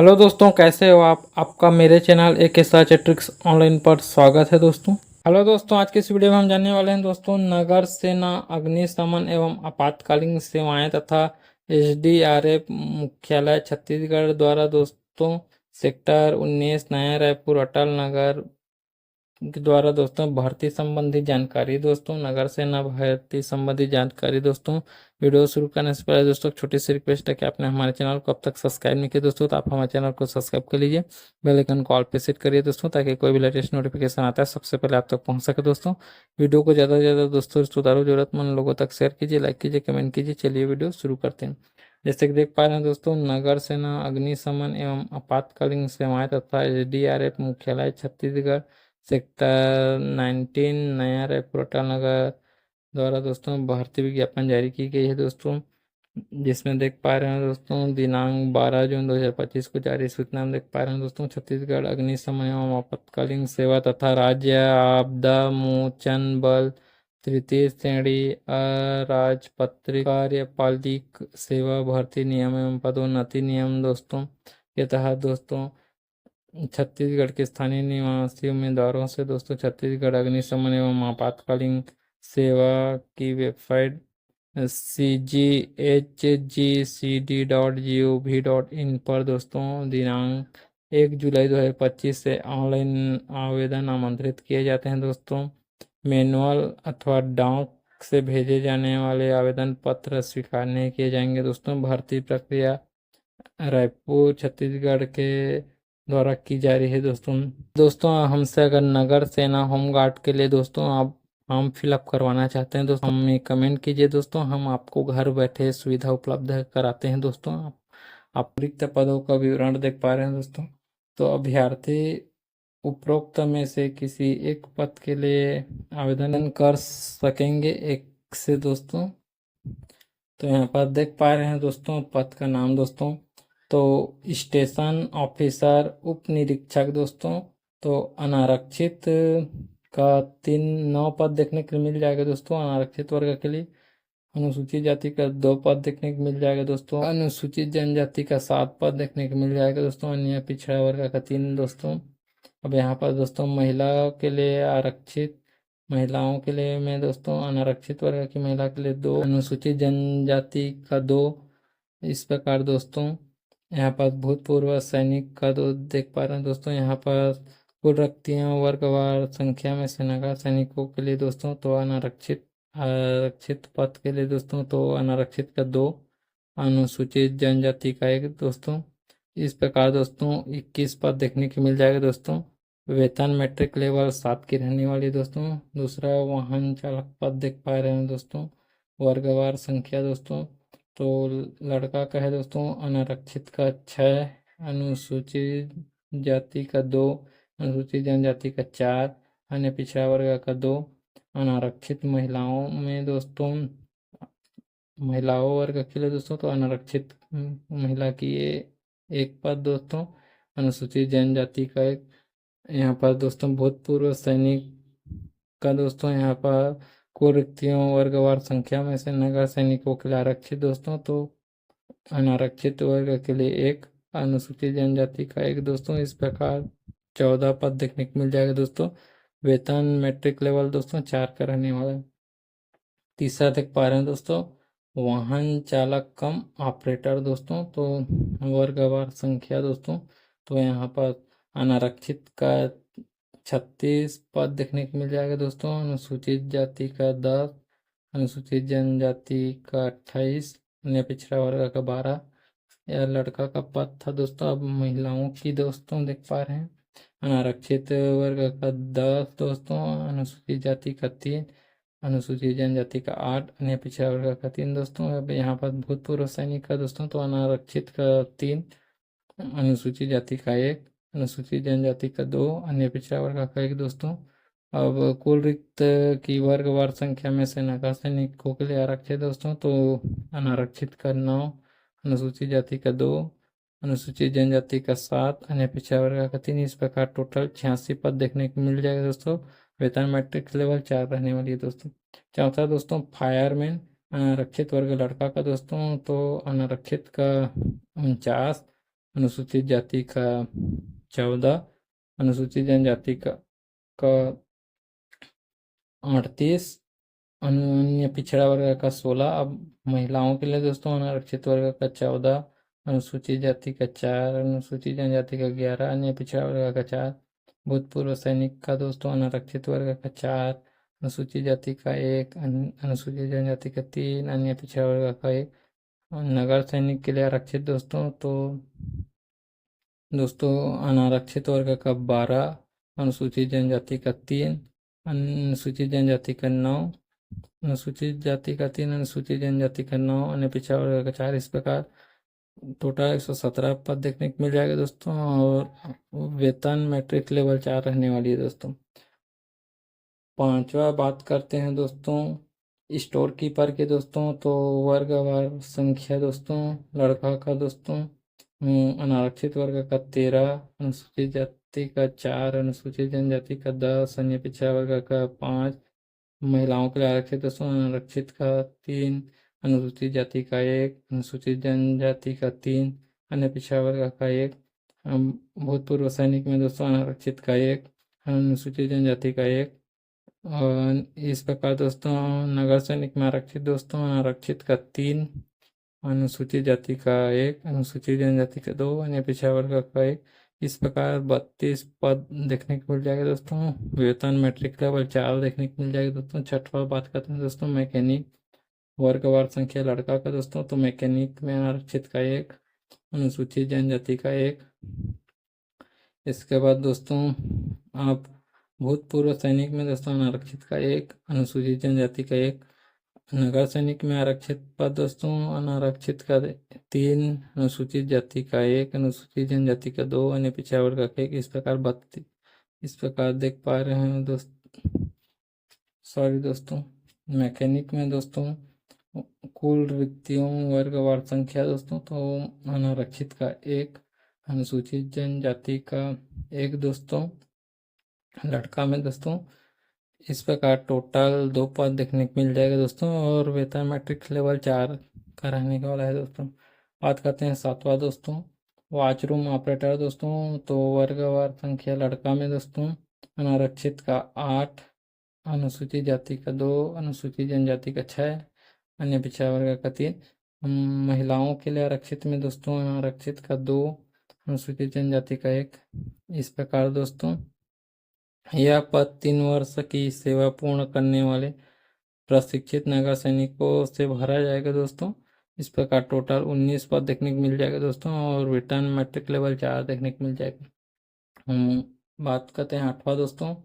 Hello दोस्तों, कैसे हो आप। आपका मेरे चैनल एक सर्च ट्रिक्स ऑनलाइन पर स्वागत है दोस्तों। हेलो दोस्तों, आज की इस वीडियो में हम जानने वाले हैं दोस्तों नगर सेना, अग्निशमन एवं आपातकालीन सेवाएं तथा एसडीआरएफ मुख्यालय छत्तीसगढ़ द्वारा दोस्तों सेक्टर 19 नया रायपुर अटल नगर के द्वारा दोस्तों भर्ती संबंधी जानकारी दोस्तों, नगर सेना भर्ती संबंधी जानकारी दोस्तों। वीडियो शुरू करने से पहले दोस्तों छोटी सी रिक्वेस्ट है कि आपने हमारे चैनल को अब तक सब्सक्राइब नहीं किया दोस्तों, तो आप हमारे चैनल को सब्सक्राइब कर लीजिए। बेल आइकन को ऑल पे सेट करिए दोस्तों, ताकि कोई भी लेटेस्ट नोटिफिकेशन आता है सबसे पहले आप तक पहुंच सके दोस्तों। वीडियो को ज़्यादा से ज़्यादा दोस्तों रिश्तेदारों जरूरतमंद लोगों तक शेयर कीजिए, लाइक कीजिए, कमेंट कीजिए। चलिए वीडियो शुरू करते हैं। जैसे कि देख पा रहे हैं दोस्तों, नगर सेना, अग्निशमन एवं आपातकालीन सेवाएं तथा एसडीआरएफ मुख्यालय छत्तीसगढ़ सेक्टर 19 नया रायपुर अटल नगर द्वारा दोस्तों भर्ती विज्ञापन जारी की गई है दोस्तों, जिसमें देख पा रहे हैं दोस्तों दिनांक 12 जून 2025 को जारी सूचना में देख पा रहे हैं दोस्तों। छत्तीसगढ़ अग्निशमन एवं आपातकालीन सेवा तथा राज्य आपदा मोचन बल तृतीय श्रेणी अराजपत्रित कार्यपालिक सेवा भर्ती नियम एवं पदोन्नति नियम दोस्तों के तहत दोस्तों छत्तीसगढ़ के स्थानीय निवासी उम्मीदवारों से दोस्तों छत्तीसगढ़ अग्निशमन एवं आपातकालीन सेवा की वेबसाइट cghgcd.gov.in पर दोस्तों दिनांक 1 जुलाई 2025 से ऑनलाइन आवेदन आमंत्रित किए जाते हैं दोस्तों। मैनुअल अथवा डाक से भेजे जाने वाले आवेदन पत्र स्वीकार नहीं किए जाएंगे दोस्तों। भर्ती प्रक्रिया रायपुर छत्तीसगढ़ के द्वारा की जा रही है दोस्तों हमसे अगर नगर सेना होमगार्ड के लिए दोस्तों आप फॉर्म फिलअप करवाना चाहते हैं दोस्तों, हमें कमेंट कीजिए दोस्तों। हम आपको घर बैठे सुविधा उपलब्ध कराते हैं दोस्तों। आप रिक्त पदों का विवरण देख पा रहे हैं दोस्तों। तो अभ्यर्थी उपरोक्त में से किसी एक पद के लिए आवेदन कर सकेंगे एक से दोस्तों। तो यहाँ पर देख पा रहे हैं दोस्तों पद का नाम दोस्तों, तो स्टेशन ऑफिसर, उप निरीक्षक दोस्तों। तो अनारक्षित का 9 पद देखने को मिल जाएगा दोस्तों अनारक्षित वर्ग के लिए। अनुसूचित जाति का 2 पद देखने को मिल जाएगा दोस्तों। अनुसूचित जनजाति का 7 पद देखने को मिल जाएगा दोस्तों। अन्य पिछड़ा वर्ग का 3 दोस्तों। अब यहाँ पर दोस्तों महिला के लिए आरक्षित, महिलाओं के लिए में दोस्तों अनारक्षित वर्ग की महिला के लिए 2, अनुसूचित जनजाति का 2। इस प्रकार दोस्तों यहाँ पर भूतपूर्व सैनिक का 2 देख पा रहे हैं दोस्तों। यहाँ पर कुल रिक्तियाँ वर्गवार संख्या में सेनागार सैनिकों के लिए दोस्तों तो अनारक्षित आरक्षित पद के लिए दोस्तों तो अनारक्षित का 2, अनुसूचित जनजाति का 1 दोस्तों। इस प्रकार दोस्तों 21 पद देखने को मिल जाएगा दोस्तों। वेतन मैट्रिक लेवल 7 की रहने वाली दोस्तों। दूसरा वाहन चालक पद देख पा रहे हैं दोस्तों। वर्गवार संख्या दोस्तों तो लड़का का है दोस्तों अनारक्षित का 6, अनुसूचित जाति का 2, अनुसूचित जनजाति का 4, अन्य पिछड़ा वर्ग का 2। अनारक्षित महिलाओं में दोस्तों महिलाओं वर्ग के लिए दोस्तों तो अनारक्षित महिला की ये 1 पद दोस्तों। अनुसूचित जनजाति का 1। यहाँ पर दोस्तों भूतपूर्व सैनिक का दोस्तों यहाँ पर कुल रिक्तियों वर्गवार संख्या में से नगर सैनिकों के लिए आरक्षित दोस्तों तो अनारक्षित वर्ग के लिए 1, अनुसूचित जनजाति का 1 दोस्तों। इस प्रकार 14 पद देखने को मिल जाएगा दोस्तों। वेतन मैट्रिक लेवल दोस्तों 4 का रहने वाला है। तीसरा देख पा रहे हैं दोस्तों वाहन चालक कम ऑपरेटर दोस्तों तो वर्गवार संख्या दोस्तों तो यहाँ पर अनारक्षित का 36 पद देखने को मिल जाएगा दोस्तों। अनुसूचित जाति का 10, अनुसूचित जनजाति का 28, अन्य पिछड़ा वर्ग का 12। यह लड़का का पद था दोस्तों। अब महिलाओं की दोस्तों देख पा रहे हैं अनारक्षित वर्ग का 10 दोस्तों, अनुसूचित जाति का 3, अनुसूचित जनजाति का 8, अन्य पिछड़ा वर्ग का 3 दोस्तों। अब यहाँ पर भूतपूर्व सैनिक का दोस्तों तो अनारक्षित का 3, अनुसूचित जाति का 1, अनुसूचित जनजाति का 2, अन्य पिछड़ा वर्ग का 1 दोस्तों। अब कुल रिक्त की वर्गवार संख्या में से नगर सैनिकों के लिए आरक्षित दोस्तों तो अनारक्षित का 9, अनुसूचित जाति का 2, अनुसूचित जनजाति का 7, अन्य पिछड़ा वर्ग का 3। इस प्रकार टोटल 86 पद देखने को मिल जाएगा दोस्तों। वेतन मैट्रिक लेवल 4 रहने वाली है दोस्तों। चौथा दोस्तों फायरमैन अनारक्षित वर्ग लड़का का दोस्तों तो अनारक्षित का 49, अनुसूचित जाति का 14, अनुसूचित जनजाति का 38, अन्य पिछड़ा वर्ग का 16। अब महिलाओं के लिए दोस्तों अनारक्षित वर्ग का 14, अनुसूचित जाति का 4, अनुसूचित जनजाति का 11, अन्य पिछड़ा वर्ग का 4। भूतपूर्व सैनिक का दोस्तों अनारक्षित वर्ग का 4, अनुसूचित जाति का 1, अनुसूचित जनजाति का 3, अन्य पिछड़ा वर्ग का 1। नगर सैनिक के लिए आरक्षित दोस्तों अनारक्षित वर्ग का 12, अनुसूचित जनजाति का 3, अनुसूचित जनजाति का 9, अनुसूचित जाति का 3, अनुसूचित जनजाति का 9, अन्य पिछड़ा वर्ग का 4। इस प्रकार टोटल 117 पद देखने को मिल जाएगा दोस्तों। और वेतन मैट्रिक लेवल 4 रहने वाली है दोस्तों। पांचवा बात करते हैं दोस्तों स्टोर कीपर के दोस्तों। तो वर्गवार संख्या दोस्तों, लड़का का दोस्तों अनारक्षित वर्ग का 13, अनुसूचित जाति का 4, अनुसूचित जनजाति का 10, अन्य पिछड़ा वर्ग का 5। महिलाओं के लिए आरक्षित दोस्तों अनारक्षित का 3, अनुसूचित जाति का 1, अनुसूचित जनजाति का 3, अन्य पिछड़ा वर्ग का 1। भूतपूर्व सैनिक में दोस्तों अनारक्षित का 1, अनुसूचित जनजाति का 1। और इस प्रकार दोस्तों नगर सैनिक में आरक्षित दोस्तों अनारक्षित का 3, अनुसूचित जाति का 1, अनुसूचित जनजाति का 2, अन्य पिछड़ा वर्ग का 1। इस प्रकार 32 पद देखने को मिल जाएगा दोस्तों। वेतन मैट्रिक लेवल 4 देखने को मिल जाएगा दोस्तों। छठवा बात करते हैं दोस्तों मैकेनिक वर्गवार संख्या लड़का का दोस्तों। तो मैकेनिक में आरक्षित का 1, अनुसूचित जनजाति का 1। इसके बाद दोस्तों आप भूतपूर्व सैनिक में दोस्तों अनारक्षित का 1, अनुसूचित जनजाति का 1। नगर सैनिक में आरक्षित पद दोस्तों अनारक्षित का 3, अनुसूचित जाति का 1, अनुसूचित जनजाति का 2, अन्य पिछड़ा वर्ग का 1। इस प्रकार देख पा रहे हैं दोस्तों मैकेनिक में दोस्तों कुल रिक्तियों वर्गवार संख्या दोस्तों। तो अनारक्षित का 1, अनुसूचित जनजाति का 1 दोस्तों लड़का में दोस्तों। इस प्रकार टोटल 2 पद देखने को मिल जाएगा दोस्तों। और वेतन मैट्रिक लेवल 4 का रहने का वाला है दोस्तों। बात करते हैं सातवां दोस्तों वॉचरूम ऑपरेटर दोस्तों। तो वर्गवार संख्या लड़का में दोस्तों अनारक्षित का 8, अनुसूचित जाति का 2, अनुसूचित जनजाति का 6, अन्य पिछड़ा वर्ग का 3। महिलाओं के लिए आरक्षित में दोस्तों अनारक्षित का 2, अनुसूचित जनजाति का 1। इस प्रकार दोस्तों यह पद 3 वर्ष की सेवा पूर्ण करने वाले प्रशिक्षित नगर सैनिकों से भरा जाएगा दोस्तों। इस प्रकार टोटल 19 पद देखने को मिल जाएगा दोस्तों। और वेतन मैट्रिक लेवल 4 देखने को मिल जाएगा। हम बात करते हैं 8वां दोस्तों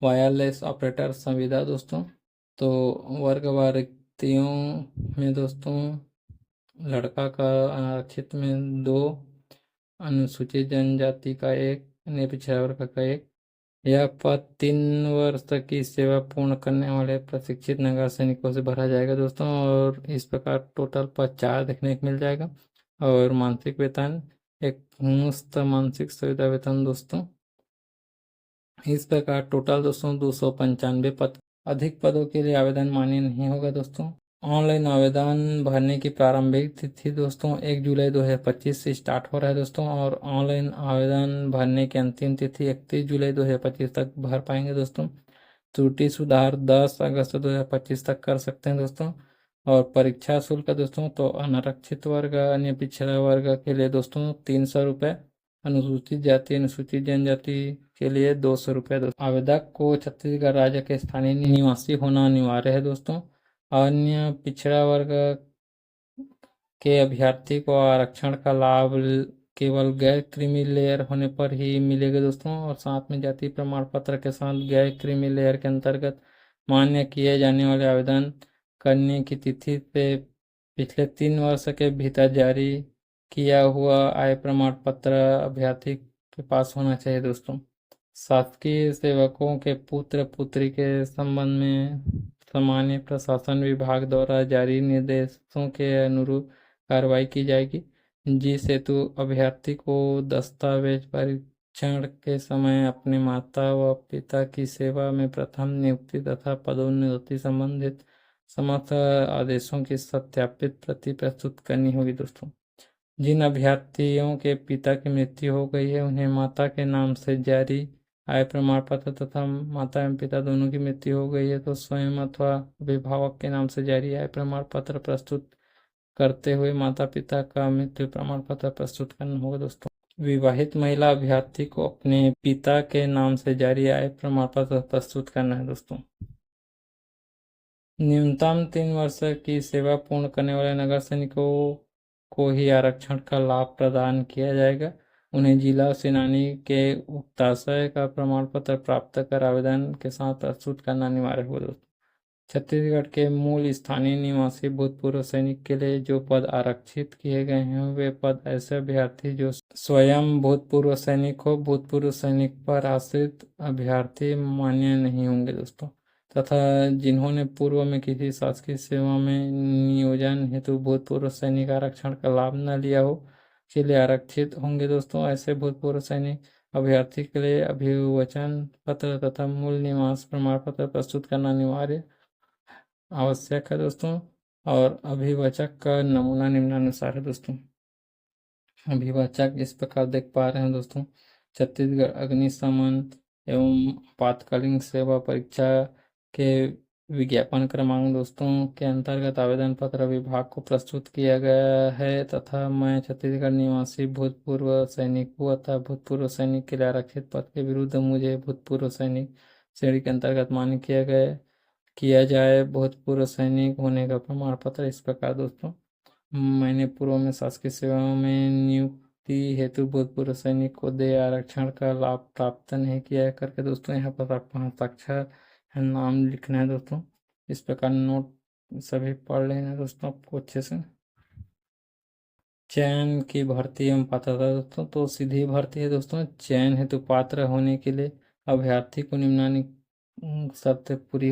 वायरलेस ऑपरेटर संविदा दोस्तों। तो वर्गवार रिक्तियों में दोस्तों लड़का का आरक्षित में 2, अनुसूचित जनजाति का 1, अन्य पिछड़ा वर्ग का 1। यह पद 3 वर्ष तक की सेवा पूर्ण करने वाले प्रशिक्षित नगर सैनिकों से भरा जाएगा दोस्तों। और इस प्रकार टोटल पद 4 देखने को मिल जाएगा। और मानसिक वेतन एक मुफ्त मानसिक सुविधा वेतन दोस्तों। इस प्रकार टोटल दोस्तों 295 पद। अधिक पदों के लिए आवेदन मान्य नहीं होगा दोस्तों। ऑनलाइन आवेदन भरने की प्रारंभिक तिथि दोस्तों 1 जुलाई 2025 से स्टार्ट हो रहा है दोस्तों। और ऑनलाइन आवेदन भरने की अंतिम तिथि 31 जुलाई 2025 तक भर पाएंगे दोस्तों। त्रुटि सुधार 10 अगस्त 2025 तक कर सकते हैं दोस्तों। और परीक्षा शुल्क दोस्तों तो अनारक्षित वर्ग अन्य पिछड़ा वर्ग के लिए दोस्तों 300 रुपये, अनुसूचित जाति अनुसूचित जनजाति के लिए 200 रुपये दोस्तों। आवेदक को छत्तीसगढ़ राज्य के स्थानीय निवासी होना अनिवार्य है दोस्तों। अन्य पिछड़ा वर्ग के अभ्यर्थी को आरक्षण का लाभ केवल गैर क्रीमी लेयर होने पर ही मिलेगा दोस्तों। और साथ में जाति प्रमाण पत्र के साथ गैर क्रीमी लेयर के अंतर्गत मान्य किए जाने वाले आवेदन करने की तिथि से पिछले 3 वर्ष के भीतर जारी किया हुआ आय प्रमाण पत्र अभ्यर्थी के पास होना चाहिए दोस्तों। शासकीय सेवकों के पुत्र पुत्री के संबंध में सामान्य प्रशासन विभाग द्वारा जारी निर्देशों के अनुरूप कार्रवाई की जाएगी, जिस हेतु अभ्यर्थी को दस्तावेज परीक्षण के समय अपने माता व पिता की सेवा में प्रथम नियुक्ति तथा पदोन्नति संबंधित समस्त आदेशों की सत्यापित प्रति प्रस्तुत करनी होगी दोस्तों। जिन अभ्यर्थियों के पिता की मृत्यु हो गई है उन्हें माता के नाम से जारी आय प्रमाण पत्र तथा माता एवं पिता दोनों की मृत्यु हो गई है तो स्वयं अथवा अभिभावक के नाम से जारी आय प्रमाण पत्र प्रस्तुत करते हुए माता पिता का मृत्यु प्रमाण पत्र प्रस्तुत करना होगा दोस्तों। विवाहित महिला अभ्यर्थी को अपने पिता के नाम से जारी आय प्रमाण पत्र प्रस्तुत करना है दोस्तों। न्यूनतम 3 वर्ष की सेवा पूर्ण करने वाले नगर सैनिकों को ही आरक्षण का लाभ प्रदान किया जाएगा। उन्हें जिला सेनानी के उक्ताशय का प्रमाण पत्र प्राप्त कर आवेदन के साथ प्रस्तुत करना अनिवार्य होगा दोस्तों। छत्तीसगढ़ के मूल स्थानीय निवासी भूतपूर्व सैनिक के लिए जो पद आरक्षित किए गए हैं वे पद ऐसे अभ्यर्थी जो स्वयं भूतपूर्व सैनिक हो, भूतपूर्व सैनिक पर आश्रित अभ्यर्थी मान्य नहीं होंगे दोस्तों, तथा जिन्होंने पूर्व में किसी शासकीय सेवा में नियोजन हेतु भूतपूर्व सैनिक आरक्षण का लाभ न लिया हो के लिए आरक्षित होंगे दोस्तों। ऐसे भूतपूर्व सैनिक अभ्यर्थी के लिए अभिवचन पत्र तथा मूल निवास प्रमाण पत्र प्रस्तुत करना अनिवार्य आवश्यक है दोस्तों। और अभिवाचक का नमूना निम्नानुसार है दोस्तों। अभिवाचक इस प्रकार देख पा रहे हैं दोस्तों। छत्तीसगढ़ अग्निशमन एवं आपातकालीन सेवा परीक्षा के विज्ञापन क्रमांक दोस्तों के अंतर्गत आवेदन पत्र विभाग को प्रस्तुत किया गया है तथा मैं छत्तीसगढ़ निवासी भूतपूर्व सैनिक हूँ अतः भूतपूर्व सैनिक के लिए आरक्षित पद के विरुद्ध मुझे भूतपूर्व सैनिक श्रेणी के अंतर्गत मान्य किया जाए भूतपूर्व सैनिक होने का प्रमाण पत्र। इस प्रकार दोस्तों मैंने पूर्व में शासकीय सेवा में नियुक्ति हेतु भूतपूर्व सैनिक को दे आरक्षण का लाभ प्राप्त नहीं किया है करके दोस्तों यहाँ पर आपको हस्ताक्षर नाम लिखना है दोस्तों। इस प्रकार नोट सभी पढ़ लेना दोस्तों आपको अच्छे से। चयन की भर्ती एवं पात्रता दोस्तों तो सीधी भर्ती है दोस्तों। चयन हेतु पात्र होने के लिए अभ्यर्थी को निम्नलिखित शर्तें पूरी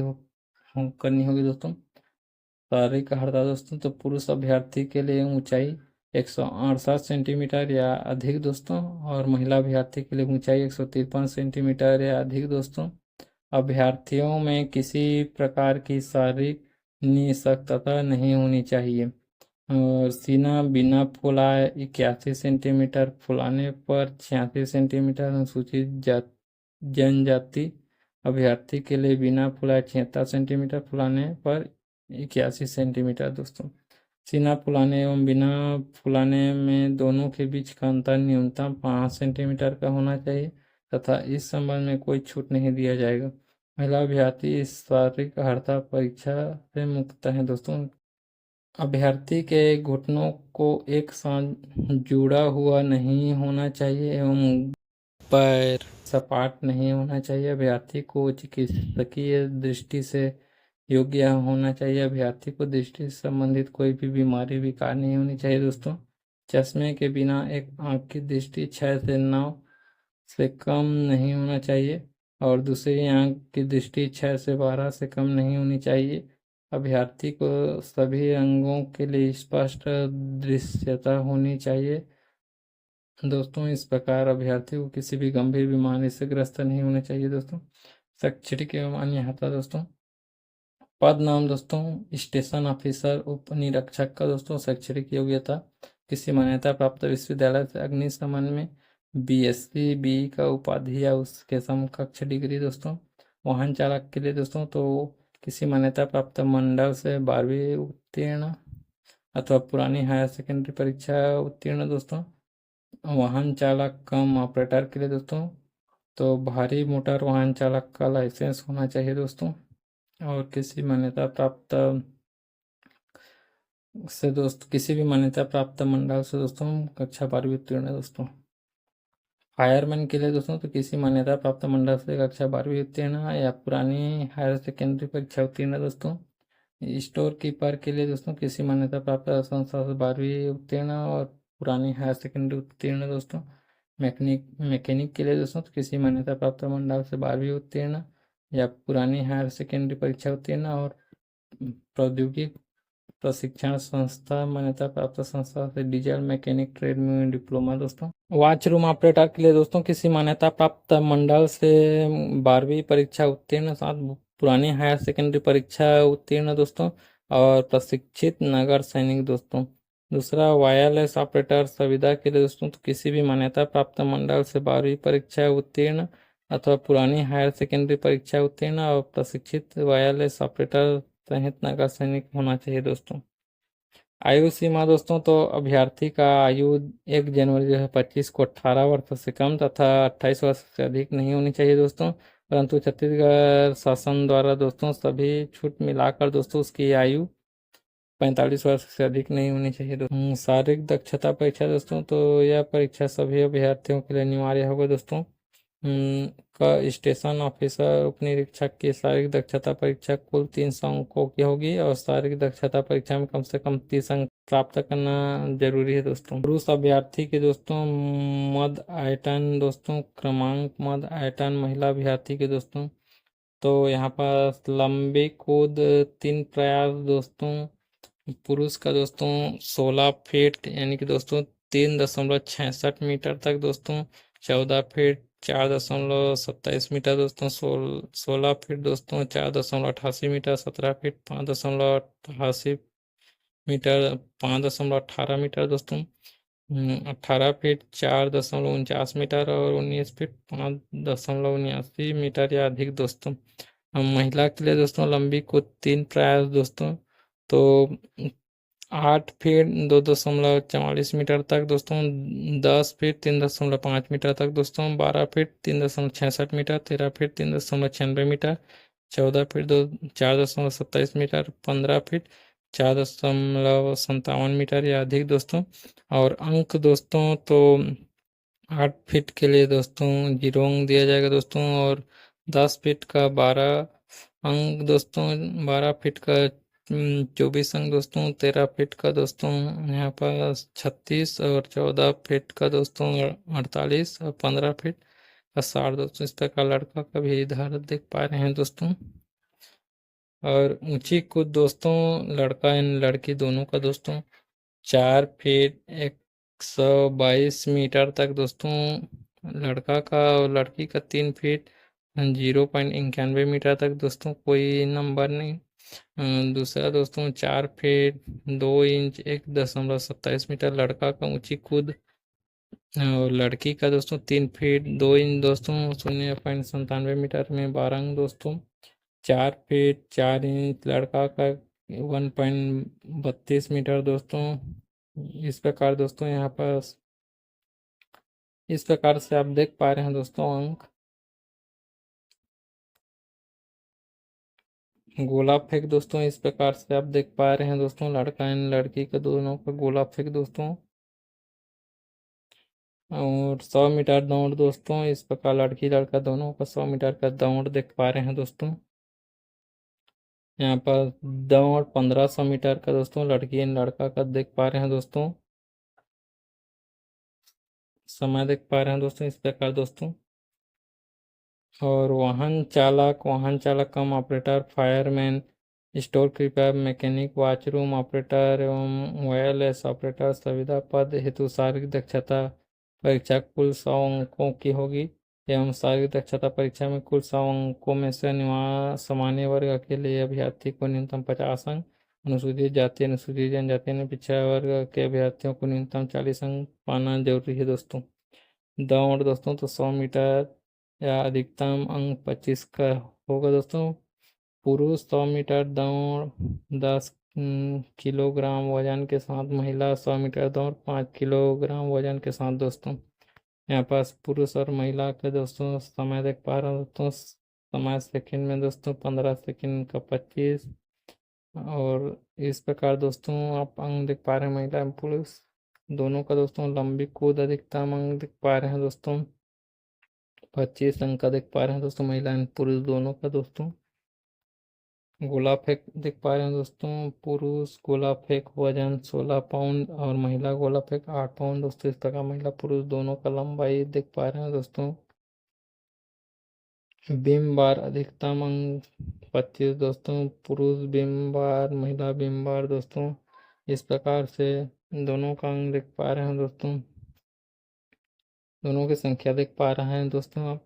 करनी होगी दोस्तों। शारीरिक अर्हता दोस्तों तो पुरुष अभ्यर्थी के लिए ऊंचाई 168 सेंटीमीटर या अधिक दोस्तों और महिला अभ्यर्थी के लिए ऊंचाई 153 सेंटीमीटर या अधिक दोस्तों। अभ्यर्थियों में किसी प्रकार की शारीरिक निःशक्तता नहीं होनी चाहिए और सीना बिना फुलाए 81 सेंटीमीटर, फुलाने पर 86 सेंटीमीटर। अनुसूचित जनजाति अभ्यर्थी के लिए बिना फुलाए 76 सेंटीमीटर, फुलाने पर 81 सेंटीमीटर दोस्तों। सीना फुलाने एवं बिना फुलाने में दोनों के बीच का अंतर न्यूनतम 5 सेंटीमीटर का होना चाहिए तथा इस संबंध में कोई छूट नहीं दिया जाएगा। महिला अभ्यर्थी इस शारीरिक अर्हता परीक्षा से मुक्त है दोस्तों। अभ्यर्थी के घुटनों को एक साथ जुड़ा हुआ नहीं होना चाहिए एवं पैर सपाट नहीं होना चाहिए। अभ्यर्थी को चिकित्सकीय दृष्टि से योग्य होना चाहिए। अभ्यर्थी को दृष्टि से संबंधित कोई भी बीमारी विकार नहीं होनी चाहिए दोस्तों। चश्मे के बिना एक आंख की दृष्टि 6 से 9 से कम नहीं होना चाहिए और दूसरी आंख की दृष्टि 6 से 12 से कम नहीं होनी चाहिए। अभ्यर्थी को सभी अंगों के लिए स्पष्ट दृश्यता होनी चाहिए दोस्तों। इस प्रकार अभ्यर्थी को किसी भी गंभीर बीमारी से ग्रस्त नहीं होने चाहिए दोस्तों। शैक्षणिक एवं अन्य अर्हता दोस्तों। पद नाम दोस्तों स्टेशन ऑफिसर उप निरीक्षक का दोस्तों। शैक्षणिक योग्यता किसी मान्यता प्राप्त विश्वविद्यालय से अग्निशमन में बीएससी बी का उपाधि या उसके समकक्ष डिग्री दोस्तों। वाहन चालक के लिए दोस्तों तो किसी मान्यता प्राप्त मंडल से 12वीं उत्तीर्ण अथवा पुरानी हायर सेकेंडरी परीक्षा उत्तीर्ण दोस्तों। वाहन चालक कम ऑपरेटर के लिए दोस्तों तो भारी मोटर वाहन चालक का लाइसेंस होना चाहिए दोस्तों और किसी भी मान्यता प्राप्त मंडल से दोस्तों कक्षा 12वीं उत्तीर्ण दोस्तों। फायरमैन के लिए दोस्तों तो किसी मान्यता प्राप्त मंडल से कक्षा 12वीं उत्तीर्ण या पुरानी हायर सेकेंडरी परीक्षा उत्तीर्ण दोस्तों। स्टोर कीपर के लिए दोस्तों किसी मान्यता प्राप्त संस्था से 12वीं उत्तीर्ण और पुरानी हायर सेकेंडरी उत्तीर्ण दोस्तों। मैकेनिक के लिए दोस्तों तो किसी मान्यता प्राप्त मंडल से 12वीं उत्तीर्ण या पुरानी हायर सेकेंडरी परीक्षा उत्तीर्ण और प्रौद्योगिक प्रशिक्षण संस्था मान्यता प्राप्त संस्था से डीजल मैकेनिक ट्रेड में डिप्लोमा दोस्तों। वॉचरूम ऑपरेटर के लिए दोस्तों किसी मान्यता प्राप्त मंडल से 12वीं परीक्षा उत्तीर्ण साथ पुरानी हायर सेकेंडरी परीक्षा उत्तीर्ण दोस्तों और प्रशिक्षित नगर सैनिक दोस्तों। दूसरा वायरलेस ऑपरेटर संविदा के लिए दोस्तों, तो किसी भी मान्यता प्राप्त मंडल से 12वीं परीक्षा उत्तीर्ण अथवा पुरानी हायर सेकेंडरी परीक्षा उत्तीर्ण और प्रशिक्षित वायरलेस ऑपरेटर सहित नगर सैनिक होना चाहिए दोस्तों। आयु सीमा दोस्तों, तो अभ्यर्थी का आयु 1 जनवरी 2025 को 18 वर्ष से कम तथा 28 वर्ष से अधिक नहीं होनी चाहिए दोस्तों। परंतु छत्तीसगढ़ शासन द्वारा दोस्तों सभी छूट मिलाकर दोस्तों उसकी आयु 45 वर्ष से अधिक नहीं होनी चाहिए दोस्तों। शारीरिक दक्षता परीक्षा दोस्तों, तो यह परीक्षा सभी अभ्यर्थियों के लिए अनिवार्य होगा दोस्तों। का स्टेशन ऑफिसर उप निरीक्षक की शारीरिक दक्षता परीक्षा कुल 300 अंकों की होगी और शारीरिक दक्षता परीक्षा में कम से कम 30 अंक प्राप्त करना जरूरी है दोस्तों। पुरुष अभ्यर्थी के दोस्तों मद आयतन दोस्तों क्रमांक मद आयतन, महिला अभ्यर्थी के दोस्तों तो यहाँ पर लंबी कूद 3 प्रयास दोस्तों पुरुष का दोस्तों 16 फीट यानी कि दोस्तों 3.66 मीटर तक दोस्तों, 14 फीट 4.27 मीटर दोस्तों, 16 फीट दोस्तों 4.88 मीटर, 17 फीट 5.88 मीटर, 5.18 मीटर दोस्तों, 18 फीट 4.49 मीटर और 19 फीट 5.79 मीटर या अधिक दोस्तों। महिला के लिए दोस्तों लंबी को 3 प्रयास दोस्तों, तो 8 फीट 2.44 मीटर तक दोस्तों, 10 फीट 3.5 मीटर तक दोस्तों, 12 feet 3.66 metre, 13 feet 3.96 metre, 14 feet 4.27 metre, 15 feet 4.57 metre या अधिक दोस्तों। और अंक दोस्तों, तो 8 फीट के लिए दोस्तों 0 अंक दिया जाएगा दोस्तों, और 10 फीट का 12 अंक दोस्तों, 12 फीट का 24 अंक दोस्तों, 13 फीट का दोस्तों यहाँ पर 36 और 14 फीट का दोस्तों 48 और 15 फीट का 60 दोस्तों। इस प्रकार लड़का का भी इधर देख पा रहे हैं दोस्तों। और ऊंची कूद दोस्तों लड़का एंड लड़की दोनों का दोस्तों 4 फीट 122 मीटर तक दोस्तों लड़का का, और लड़की का 3 फीट 0.91 मीटर तक दोस्तों, कोई नंबर नहीं। दूसरा दोस्तों 4 फीट 2 इंच 1.27 मीटर लड़का का ऊंची कूद, और लड़की का दोस्तों 3 फीट 2 इंच दोस्तों 0.97 मीटर में 12 अंक दोस्तों। 4 फीट 4 इंच लड़का का 1.32 मीटर दोस्तों। इस प्रकार दोस्तों यहाँ पर इस प्रकार से आप देख पा रहे हैं दोस्तों अंक। गोला फेंक दोस्तों, इस प्रकार से आप देख पा रहे हैं दोस्तों लड़का एंड लड़की का दोनों का गोला फेंक दोस्तों। और 100 मीटर दौड़ दोस्तों, इस प्रकार लड़की लड़का दोनों का 100 मीटर का दौड़ देख पा रहे हैं दोस्तों। यहाँ पर दौड़ 1500 मीटर का दोस्तों लड़की एंड लड़का का देख पा रहे हैं दोस्तों। समय देख पा रहे हैं दोस्तों इस प्रकार दोस्तों। और वाहन चालक cum operator, fireman, store keeper, mechanic, watchroom operator एवं वायरलेस ऑपरेटर संविदा पद हेतु शारीरिक दक्षता परीक्षा कुल 100 अंकों की होगी एवं शारीरिक दक्षता परीक्षा में कुल 100 अंकों में से सामान्य वर्ग के लिए अभ्यर्थी को न्यूनतम 50 अंक, अनुसूचित जाति अनुसूचित जनजाति ने पिछड़ा वर्ग के अभ्यर्थियों को न्यूनतम 40 अंक पाना जरूरी है दोस्तों। दौड़ दोस्तों, तो 100 मीटर या अधिकतम अंक 25 का होगा दोस्तों। पुरुष 100 मीटर दौड़ 10 किलोग्राम वजन के साथ, महिला 100 मीटर दौड़ 5 किलोग्राम वजन के साथ दोस्तों। यहाँ पास पुरुष और महिला के दोस्तों समय देख पा रहे हैं दोस्तों। समय सेकंड में दोस्तों 15 सेकंड का 25। और इस प्रकार दोस्तों आप अंक देख पा रहे हैं महिला एवं पुरुष दोनों का दोस्तों। लंबी कूद अधिकतम अंक देख पा रहे हैं दोस्तों 25 अंक का देख पा रहे हैं दोस्तों महिला एवं पुरुष दोनों का दोस्तों। गोला फेंक देख पा रहे हैं दोस्तों, पुरुष गोला फेंक वजन 16 पाउंड और महिला गोला फेंक 8 पाउंड दोस्तों। इस प्रकार महिला पुरुष दोनों का लंबाई देख पा रहे हैं दोस्तों। बीम बार अधिकतम अंक 25 दोस्तों, पुरुष बीम बार महिला बीम बार दोस्तों। इस प्रकार से दोनों का अंक देख पा रहे हैं दोस्तों, दोनों की संख्या देख पा रहे हैं दोस्तों आप।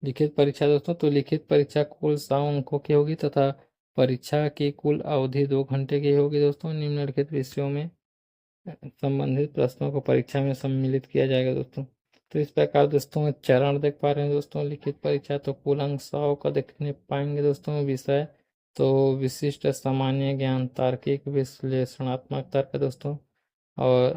लिखित परीक्षा दोस्तों, तो लिखित परीक्षा कुल 100 अंकों की होगी तथा परीक्षा की कुल अवधि 2 घंटे की होगी दोस्तों निम्नलिखित विषयों में। संबंधित प्रश्नों को परीक्षा में सम्मिलित किया जाएगा दोस्तों। तो इस प्रकार दोस्तों चरण देख पा रहे हैं दोस्तों लिखित परीक्षा। तो कुल अंक 100 का देखने पाएंगे दोस्तों। विषय तो विशिष्ट सामान्य ज्ञान, तार्किक विश्लेषणात्मक तर्क दोस्तों। और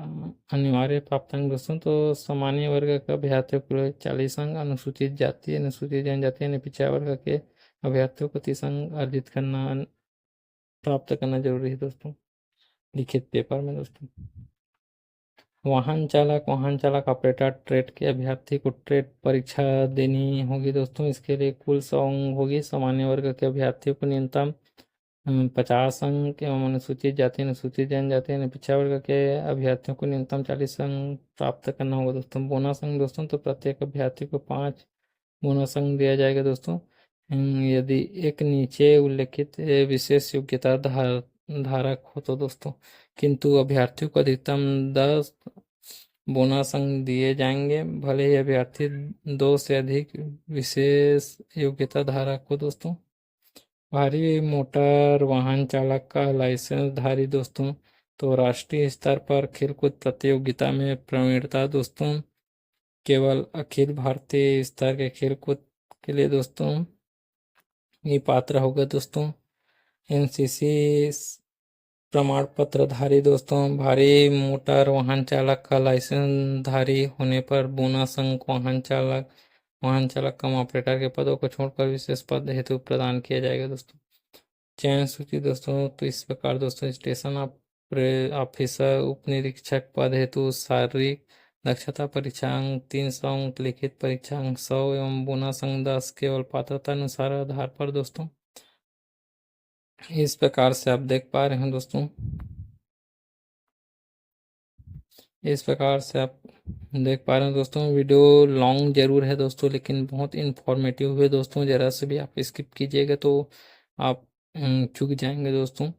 अनिवार्य प्राप्तांक दोस्तों तो सामान्य वर्ग का अभ्यर्थियों को 40 अंक, अनुसूचित जाति अनुसूचित जनजाति यानी पिछड़ा वर्ग के अभ्यर्थियों को 30 अंक अर्जित करना प्राप्त करना जरूरी है दोस्तों लिखित पेपर में दोस्तों। वाहन चालक ऑपरेटर ट्रेड के अभ्यर्थी को ट्रेड परीक्षा देनी होगी दोस्तों। इसके लिए कुल 100 अंक होगी। सामान्य वर्ग के अभ्यर्थियों को न्यूनतम 50 अंक एवं अनुसूचित जाति अनुसूचित जनजाति यानी पिछड़ा वर्ग के अभ्यर्थियों को न्यूनतम 40 अंक प्राप्त करना होगा दोस्तों। बोनस अंक दोस्तों तो प्रत्येक अभ्यर्थी को 5 बोनस अंक दिया जाएगा दोस्तों यदि एक नीचे उल्लेखित विशेष योग्यता धारक हो तो दोस्तों। किंतु अभ्यर्थियों को अधिकतम 10 बोनस अंक दिए जाएंगे भले ही अभ्यर्थी 2 से अधिक विशेष योग्यता धारक हो दोस्तों। भारी मोटर वाहन चालक का लाइसेंस धारी दोस्तों तो राष्ट्रीय स्तर पर खेलकूद प्रतियोगिता में प्रवीणता दोस्तों केवल अखिल भारतीय स्तर के खेलकूद के लिए दोस्तों ये पात्र होगा दोस्तों। एनसीसी प्रमाण पत्र धारी दोस्तों भारी मोटर वाहन चालक का लाइसेंस धारी होने पर बोनस अंक वाहन चालक कम ऑपरेटर के पदों को छोड़कर विशेष पद हेतु प्रदान किया जाएगा दोस्तों। चयन सूची दोस्तों तो इस प्रकार दोस्तों स्टेशन ऑफिसर उप निरीक्षक पद हेतु शारीरिक दक्षता परीक्षा अंक 300 अंक, लिखित परीक्षा अंक 100 एवं बोनस अंक 10 केवल पात्रता अनुसार आधार पर दोस्तों। इस प्रकार से आप देख पा रहे हैं दोस्तों। इस प्रकार से आप देख पा रहे हैं दोस्तों। वीडियो लॉन्ग जरूर है दोस्तों लेकिन बहुत इंफॉर्मेटिव है दोस्तों। जरा से भी आप स्किप कीजिएगा तो आप चूक जाएंगे दोस्तों।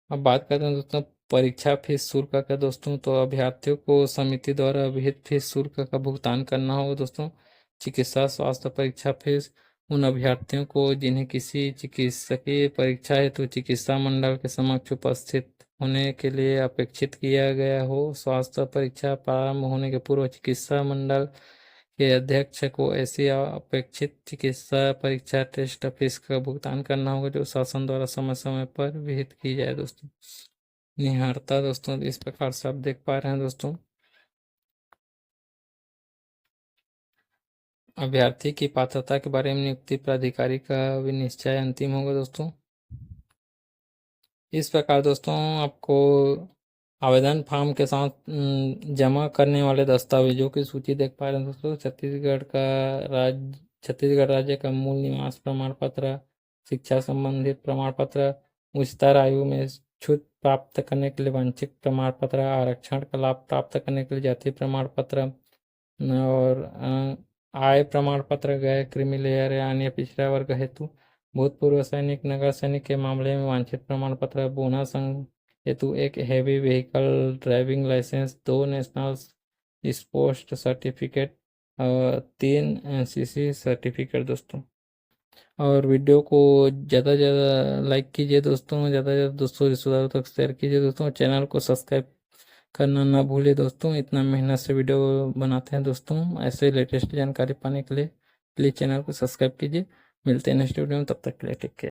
अब बात करते हैं दोस्तों परीक्षा फीस शुल्क का दोस्तों। तो अभ्यर्थियों को समिति द्वारा विहित फीस शुल्क का भुगतान करना होगा दोस्तों। चिकित्सा स्वास्थ्य परीक्षा फीस उन अभ्यर्थियों को जिन्हें किसी चिकित्सकीय परीक्षा हेतु चिकित्सा मंडल के समक्ष उपस्थित होने के लिए अपेक्षित किया गया हो। स्वास्थ्य परीक्षा प्रारंभ होने के पूर्व चिकित्सा मंडल के अध्यक्ष को ऐसी अपेक्षित चिकित्सा परीक्षा टेस्ट फीस का भुगतान करना होगा जो शासन द्वारा समय समय पर विहित की जाए दोस्तों। निहारता दोस्तों इस प्रकार से आप देख पा रहे हैं दोस्तों। अभ्यर्थी की पात्रता के बारे में नियुक्ति प्राधिकारी का विनिश्चय अंतिम होगा दोस्तों। इस प्रकार दोस्तों आपको आवेदन फॉर्म के साथ जमा करने वाले दस्तावेजों की सूची देख पा रहे हैं दोस्तों। छत्तीसगढ़ राज्य का मूल निवास प्रमाण पत्र, शिक्षा संबंधित प्रमाण पत्र, उच्चतर आयु में छूट प्राप्त करने के लिए वांछित प्रमाण पत्र, आरक्षण का लाभ प्राप्त करने के लिए जाति प्रमाण पत्र और आय प्रमाण पत्र, गैर क्रीमी लेयर या अन्य पिछड़ा वर्ग हेतु, भूतपूर्व सैनिक नगर सैनिक के मामले में वांछित प्रमाण पत्र, बोनस अंक हेतु एक heavy vehicle driving licence, 2 national sports certificate और 3 एनसीसी सर्टिफिकेट दोस्तों। और वीडियो को ज़्यादा से ज़्यादा लाइक कीजिए दोस्तों, ज़्यादा से ज़्यादा दोस्तों रिश्तेदारों तक शेयर कीजिए दोस्तों। चैनल को सब्सक्राइब करना ना भूलिए दोस्तों। इतना मेहनत से वीडियो बनाते हैं दोस्तों। ऐसे लेटेस्ट जानकारी पाने के लिए प्लीज़ चैनल को सब्सक्राइब कीजिए। मिलते हैं नेक्स्ट वीडियो में, तब तक के लिए टेक केयर।